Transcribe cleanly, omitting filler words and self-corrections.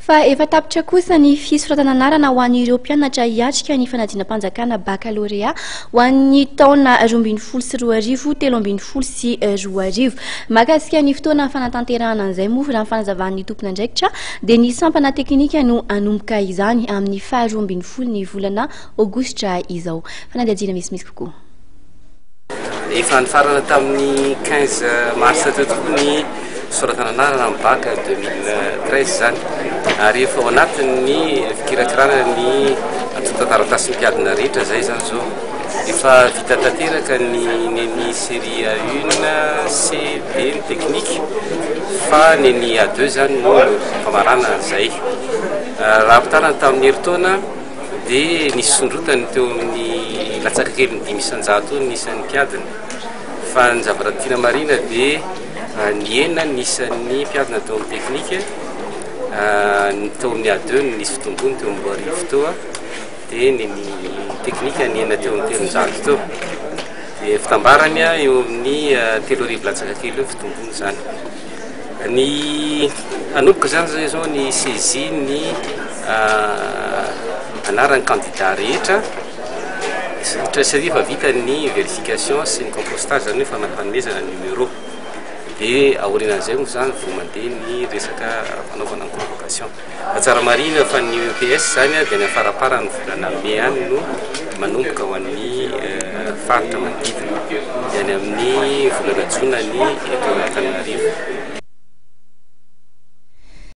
Fa efa tapitra kosa ny fisoratana anarana ho an'ireo mpianatra hiatrika ny fanadinam-panjakana baccalauréat ho an'ny taona 2023 2024. Mahakasika ny fotoana fanatanterahana an'izay moa raha ny fanazavan'ny tompona andraikitra dia ny sampana teknika no anomboka izany amin'ny 12 ny volana aogositra izao. Fanadihadiana misimisy kokoa. Efa nifarana tamin'ny 15 mars teo tokoa ny fisoratana anarana amin'ny bac 2013 zany. Ary efa ao anatin'ny fikirakirana ny tantara-tasy mpiadina rehetra zay zany zao. Efa vita tanteraka ny série A1 C D ny teknika fa ny A2 zany no famarana zay. Raha pitarana tamin'ny heritaona dia nisy sondrotany teo amin'ny latsaka kely ny 500 nisan'ny mpiadina. Fa ny zavatra tiana marina dia ny enina nisan'ny mpiadina teo amin'ny teknika, teo amin'ny A2 nisy fitombony teo amin'ny 2 teo, dia ny teknika ny enina teo amin'ny 300 teo. Dia fitambarany eo amin'ny 3 latsaka kely eo fitombony zany. Ny anomboka zany zao ny saisie ny anaran'ny candidat rehetra satria efa vita ny vérification sy ny compostage zany hoe fanafanomezana numéro. Dia aorianan'izay moa zany vao mandeha ny resaka fanaovana ny convocation. Tsara marina fa ny EPS zany dia ny afarapara ny volana mai any no manomboka ho an'ny faritra manodidina, dia any amin'ny volana jona ny eto Antananarivo.